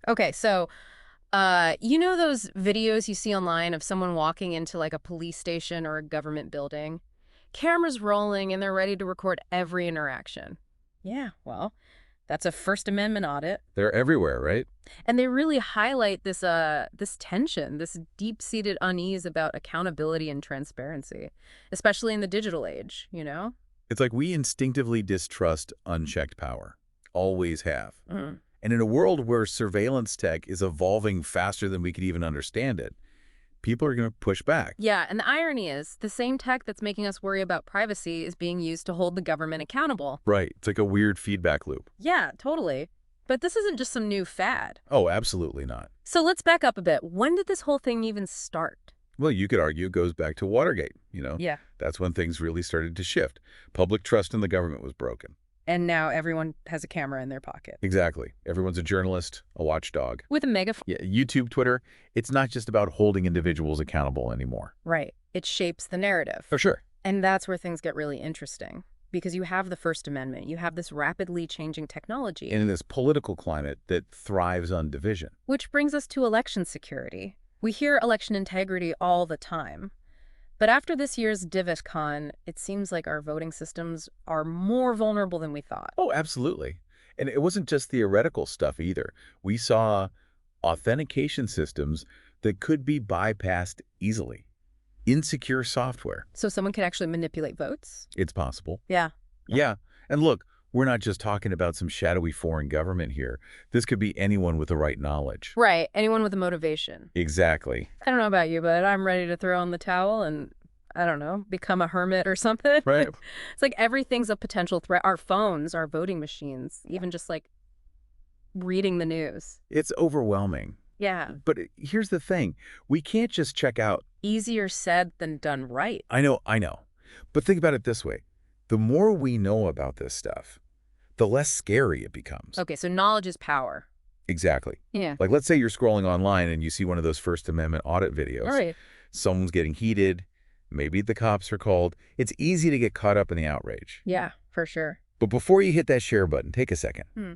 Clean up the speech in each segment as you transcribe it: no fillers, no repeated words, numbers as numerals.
Okay, so you know those videos you see online of someone walking into like a police station or a government building? Cameras rolling and they're ready to record every interaction. Yeah, well, that's a First Amendment audit. They're everywhere, right? And they really highlight this tension, this deep-seated unease about accountability and transparency, especially in the digital age, you know? It's like we instinctively distrust unchecked power. Always have. Mm. And in a world where surveillance tech is evolving faster than we could even understand it, people are going to push back. Yeah, and the irony is, the same tech that's making us worry about privacy is being used to hold the government accountable. Right. It's like a weird feedback loop. Yeah, totally. But this isn't just some new fad. Oh, absolutely not. So let's back up a bit. When did this whole thing even start? Well, you could argue it goes back to Watergate. Yeah. That's when things really started to shift. Public trust in the government was broken. And now everyone has a camera in their pocket. Exactly. Everyone's a journalist, a watchdog. With a megaphone. Yeah, YouTube, Twitter, it's not just about holding individuals accountable anymore. Right. It shapes the narrative. For sure. And that's where things get really interesting. Because you have the First Amendment, you have this rapidly changing technology. And in this political climate that thrives on division. Which brings us to election security. We hear election integrity all the time. But after this year's DivotCon, it seems like our voting systems are more vulnerable than we thought. Oh, absolutely. And it wasn't just theoretical stuff either. We saw authentication systems that could be bypassed easily. Insecure software. So someone could actually manipulate votes? It's possible. Yeah. Yeah. And look, we're not just talking about some shadowy foreign government here. This could be anyone with the right knowledge. Right. Anyone with a motivation. Exactly. I don't know about you, but I'm ready to throw in the towel and, I don't know, become a hermit or something. Right. It's like everything's a potential threat. Our phones, our voting machines, even just like reading the news. It's overwhelming. Yeah. But here's the thing. We can't just check out. Easier said than done right. I know. But think about it this way. The more we know about this stuff, the less scary it becomes. Okay, so knowledge is power. Exactly. Yeah. Like, let's say you're scrolling online and you see one of those First Amendment audit videos. All right. Someone's getting heated. Maybe the cops are called. It's easy to get caught up in the outrage. Yeah, for sure. But before you hit that share button, take a second. Hmm.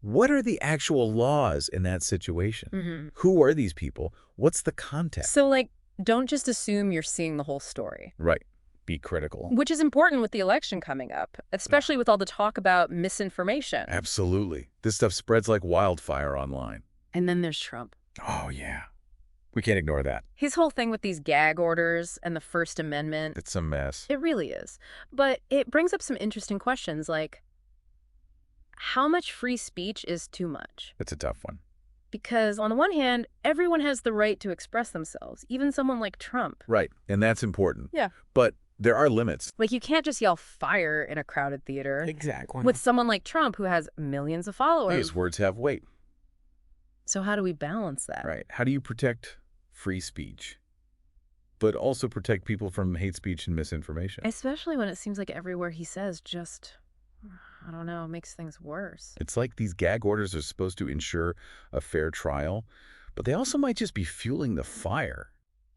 What are the actual laws in that situation? Mm-hmm. Who are these people? What's the context? So, like, don't just assume you're seeing the whole story. Right. Be critical. Which is important with the election coming up, especially with all the talk about misinformation. Absolutely. This stuff spreads like wildfire online. And then there's Trump. Oh, yeah. We can't ignore that. His whole thing with these gag orders and the First Amendment. It's a mess. It really is. But it brings up some interesting questions like, how much free speech is too much? It's a tough one. Because on the one hand, everyone has the right to express themselves, even someone like Trump. Right. And that's important. Yeah. But there are limits. Like, you can't just yell fire in a crowded theater. Exactly. With someone like Trump who has millions of followers. His words have weight. So how do we balance that? Right. How do you protect free speech, but also protect people from hate speech and misinformation? Especially when it seems like everywhere he says just, I don't know, makes things worse. It's like these gag orders are supposed to ensure a fair trial, but they also might just be fueling the fire.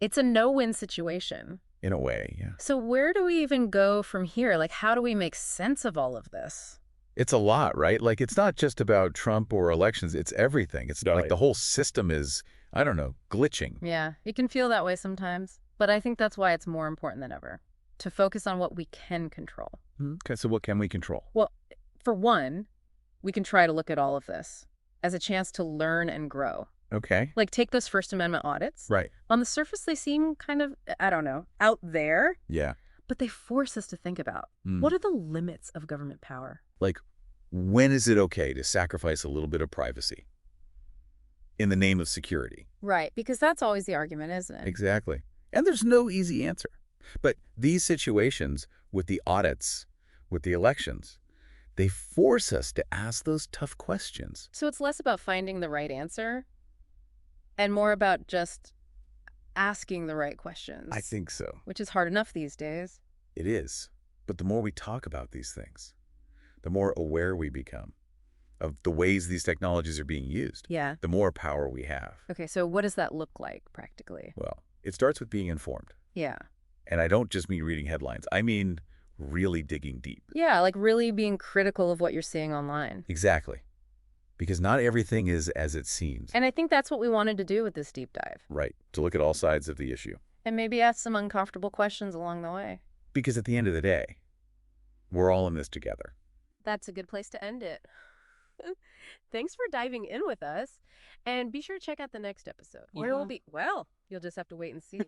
It's a no-win situation. In a way, yeah. So where do we even go from here? Like, how do we make sense of all of this? It's a lot, right? Like, it's not just about Trump or elections. It's everything. It's like the whole system is, I don't know, glitching. Yeah, it can feel that way sometimes. But I think that's why it's more important than ever, to focus on what we can control. Okay, so what can we control? Well, for one, we can try to look at all of this as a chance to learn and grow. Okay. Like, take those First Amendment audits. Right. On the surface, they seem kind of, I don't know, out there. Yeah. But they force us to think about, what are the limits of government power? Like, when is it okay to sacrifice a little bit of privacy in the name of security? Right, because that's always the argument, isn't it? Exactly. And there's no easy answer. But these situations with the audits, with the elections, they force us to ask those tough questions. So it's less about finding the right answer and more about just asking the right questions. I think so. Which is hard enough these days. It is. But the more we talk about these things, the more aware we become of the ways these technologies are being used, Yeah. the more power we have. Okay, so what does that look like practically? Well, it starts with being informed. Yeah. And I don't just mean reading headlines. I mean really digging deep. Yeah, like really being critical of what you're seeing online. Exactly. Because not everything is as it seems. And I think that's what we wanted to do with this deep dive. Right, to look at all sides of the issue. And maybe ask some uncomfortable questions along the way. Because at the end of the day, we're all in this together. That's a good place to end it. Thanks for diving in with us. And be sure to check out the next episode, where we'll be, well, you'll just have to wait and see.